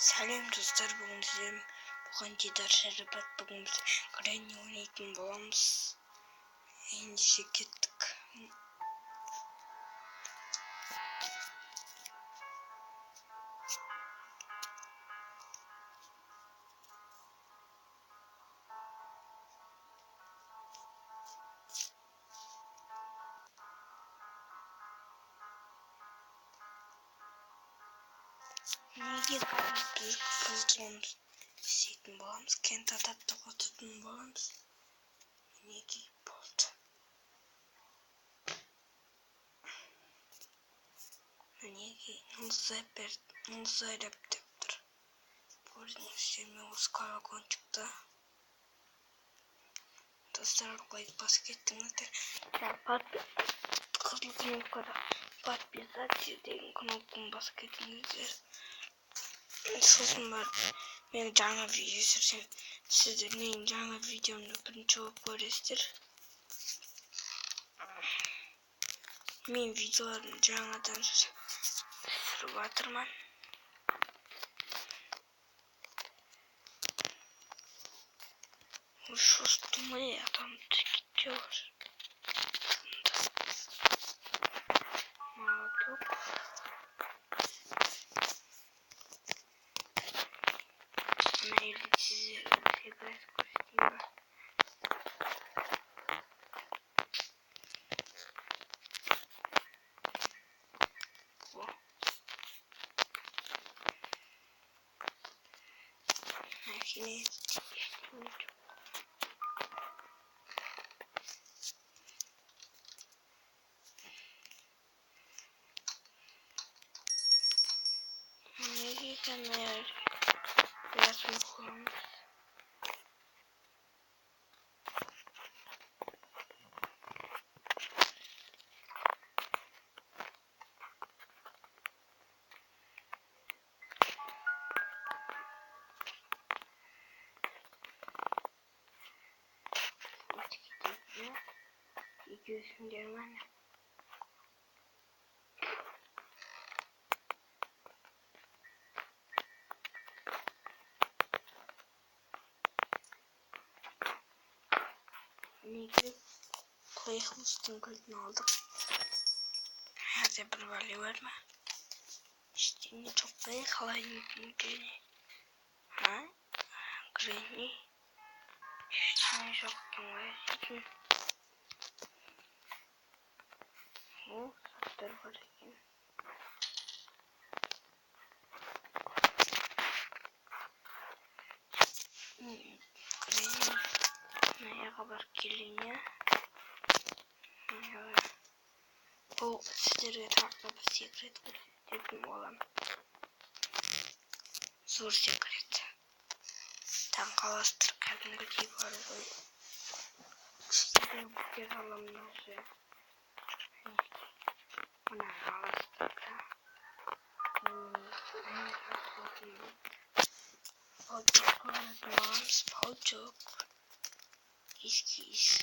Сәлем достар, бүгін сіздермен бұған дидар шәріпат. Бүгін біз Granny ойнайтын боламыз. Ендеше кеттік. Неге түзік филтрлауымыз істейтін боламыз, кент ататты қосатын боламыз. Неге болды? Неге нұлзайрап деп тұр. Көрдіңіздер ме, осы колокольчикті. Достар, лайк басып кеттіңіздер. Қызыл кнопкада подписаться деген кнопканы басып кетіңіздер. Сосын барып менің жаңа видео түсірсем, сіздер менің жаңа видеомды бірінші болып көресіздер. Мен видеоларын жаңадан түсіріп жатырмын. Что мы там идешь? Молоток. Наилите играть красиво. О. Охренеть. Наверное, я смухом. Gidiyorsun Germanya. Neyse, koyalım kılıcını aldım. Hadi bir vali var mı? İşte ne çok büyük halayım Granny. Ha? Granny. İşte ne çok büyük. O saçları var yine. Granny. Neye kadar geliyor? Bu sizlere tatlı bir secret dedim oğlum. Zor secret. Tankalastır kendime gibi var böyle. İşte bu kez alamıyoruz. Buna kalastır da. Pocuk oynatmamız. Pocuk. İskiyiz.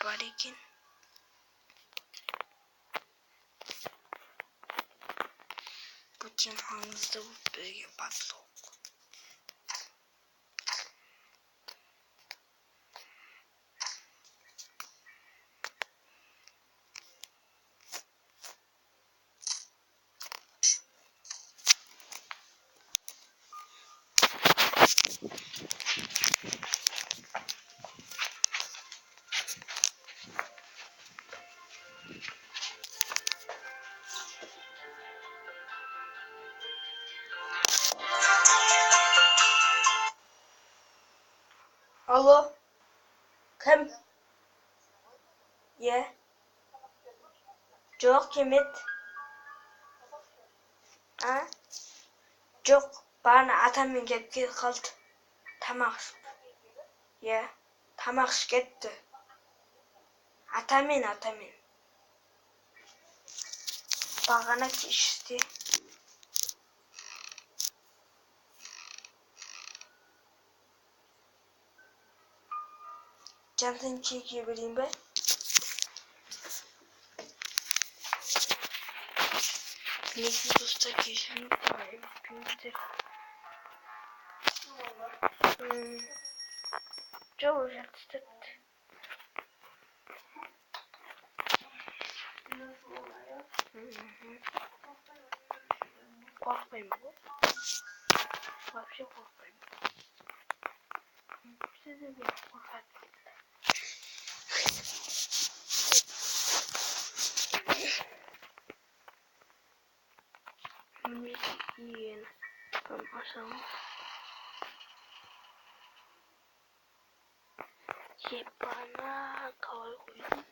Barikin. Потім hanımızda bu bölge patlok. Alo. Kim? Ye. Жоқ кемет. А? Жоқ, бана атаммен келіп қалды. Тамақ ішіп. Ye. Тамақ ішіп кетті. Атамен. Бағана кешті. Canını çekebileyim ben. Neyse usta keşfini yapayım. Çok güzel. Korkmayın bu. Vapşe korkmayın. Size bir korkar. Bunu yiyin. Tamam aşağıma. Bana kavay koydum.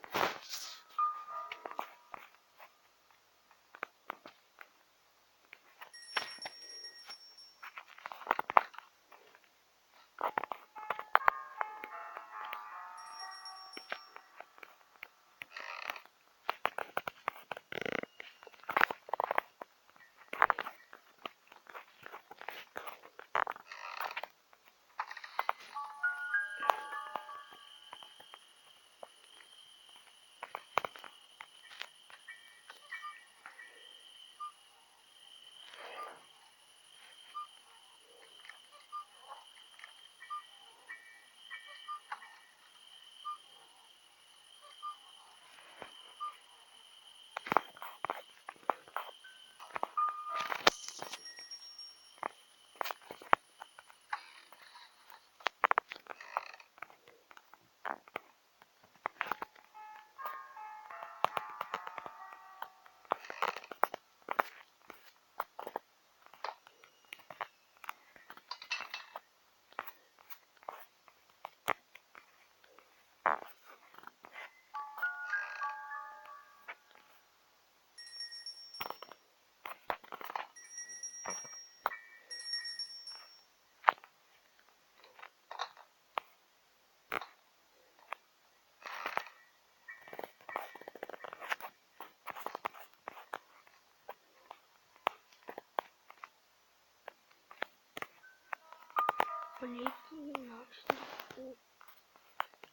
Bu ne diyeyim ya işte bu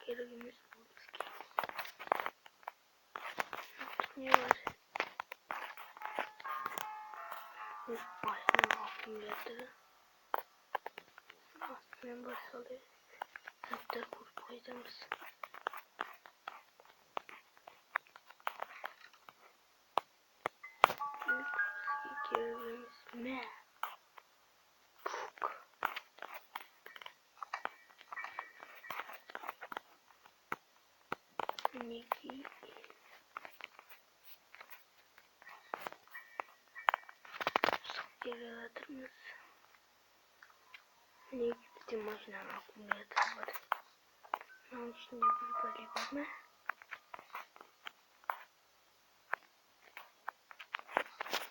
gereğimiz bu ki. Ne var? Bu başına aklım geldi. Aslında başladı. Hatta kurtulacağız. İlk gereğimiz ne? Niki geri atırmız. Niki bizim maşinanın aklımda yatırmadı. Ben şimdi bir böyle bakma.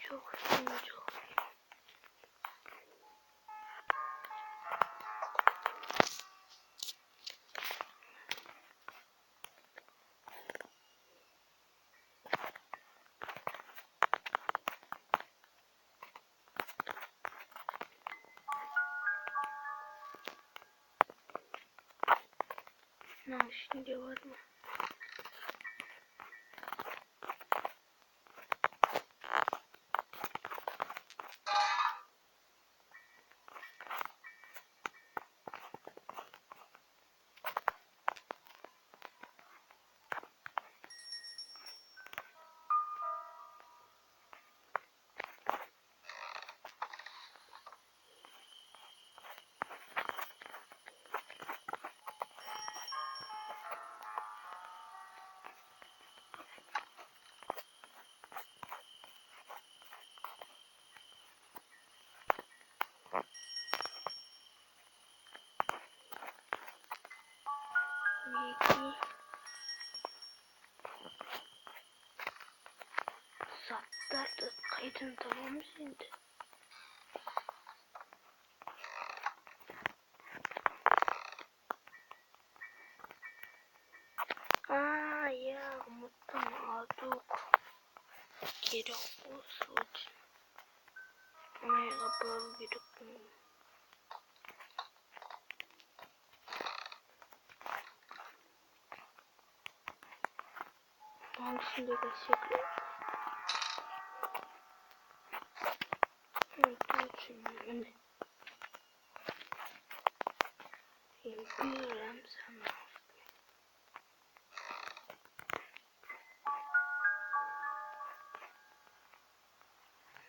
Çok sıkıntı. Ne şimdi var mı? Niki sattı kaydını tamam mı şimdi? Aa ya unuttum aldık. Geri olsun. Ama kapıları gidip hangisinde gerçekten? Evet, yapıyorum sana.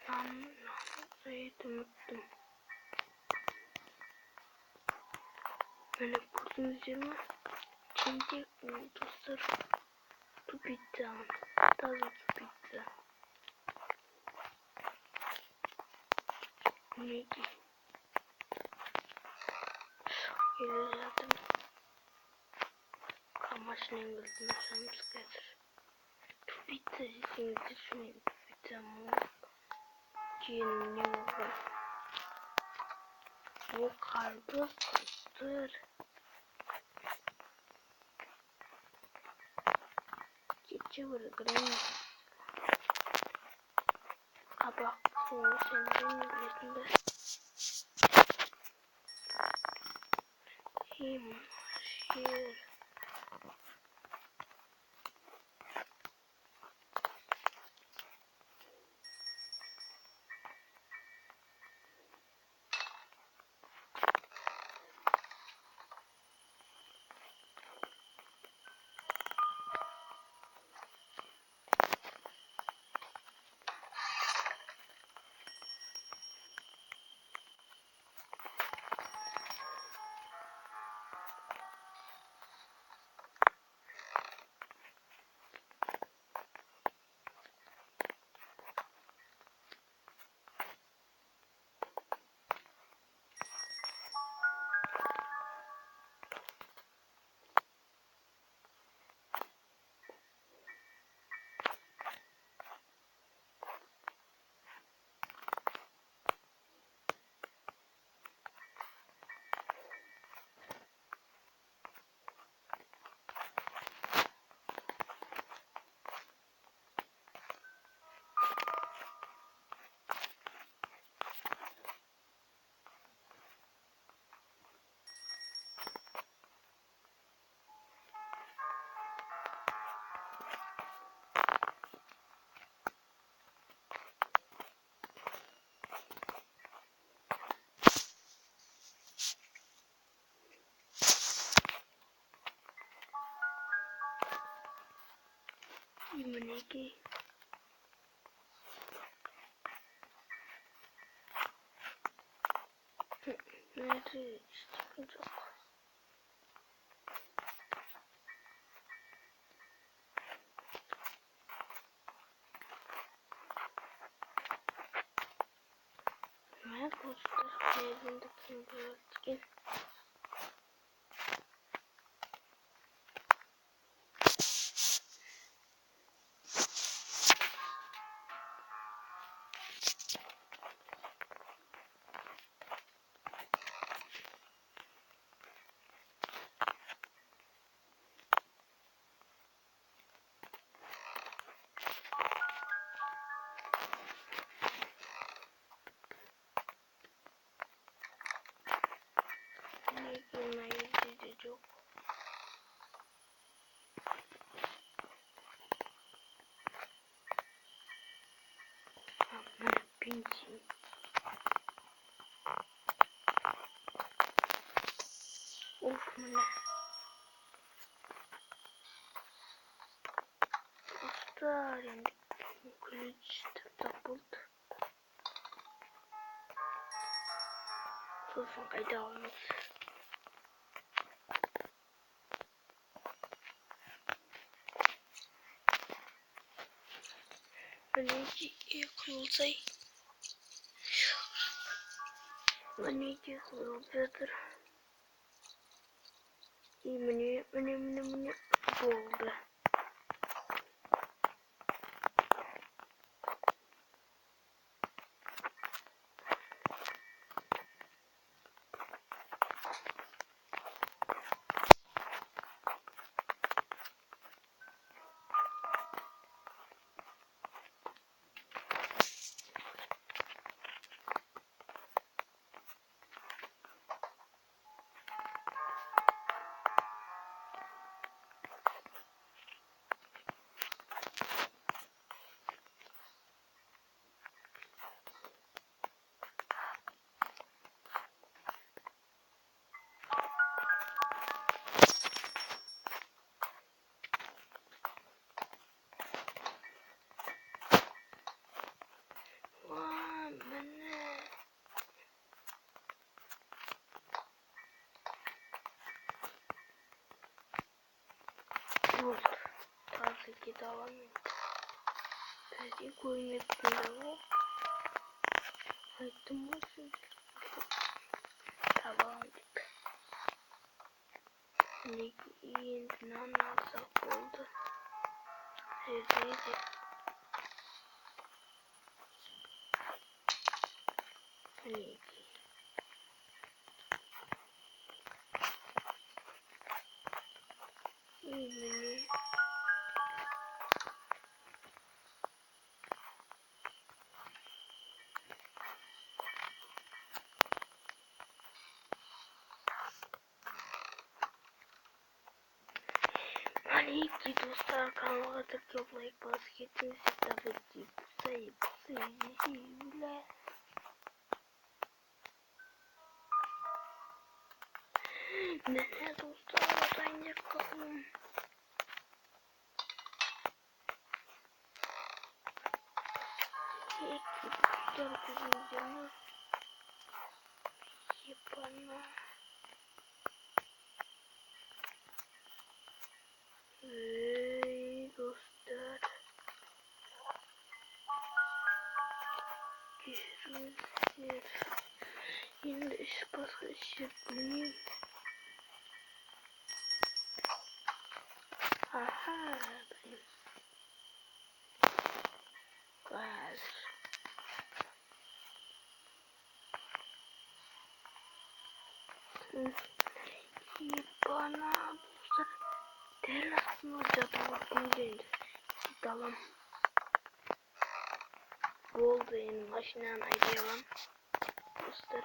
Lan unuttum. Böyle kurduğunuz yerine şimdi dostlar tu pizza. Taze tu pizza. Neydi? Geleceğim. Kamaşın engizini sanmış getir. Tu pizza sizin düşünün. Pizza mı? Cini var. Bu karpuz kuttur. Keçi bırakırım. Kabak suyu senin üstünde. Şiir. Yemeneki. Nerede çıkacak? Ne dostlar? Evindeki böğürtgen. Ne giymeyi diyecek? Ben pinçim. Of ne? Dostlar yani kılıç tapıldı. Sözün kaydı almış. Önce yıkılsay. Önce yıkılsadır. İyi mini oldu. oynadığında bu. Hayatım olsun. Tamam. Ne yeniden alsak oldu. Hadi. Hani. İyi. Hani ki dostlar kanalıma tıklayıp basketinizi tabii ki sayıp ne dostlar oradan yakalım. Ekipler kızıncını yapana. Hey dostlar. Görüşürüz. Yine de iş başka iş yapmayayım. Aha benim. Var. Bana dostlar. Terlasın hocadan bakın değil. Dalım. Bol benim başından ayıralım. Dostlar.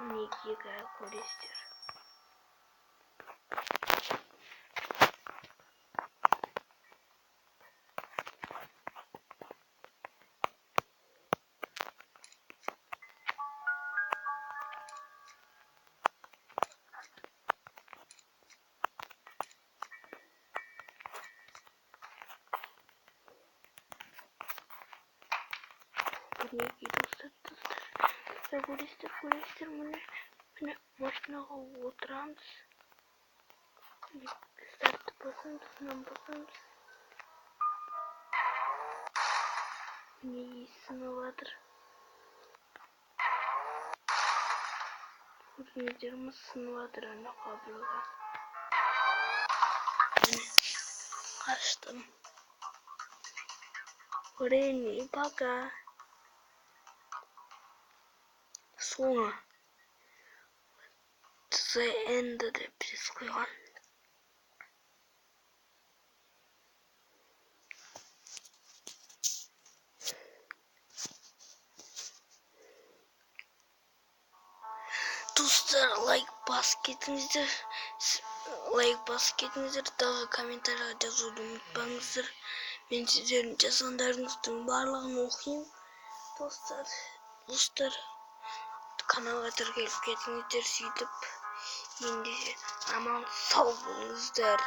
Ne giyer polistir. Ne giyer dostlar. Polistir bunu başına oturamız. Start basın. Ne iyisini vardır. Kurmayacağımız sınıvadır anne kabloda. Kaçtım. Oraya niye baka? Sonra the end of the prescription. Dostlar like basketinizi daha komentarlarda yazmayı unutmayınızdır. Ben sizlerin cezanlarınızın varlığını okuyayım. Dostlar kanala gelip getinizdir silip şimdi aman sağ olunuzdur.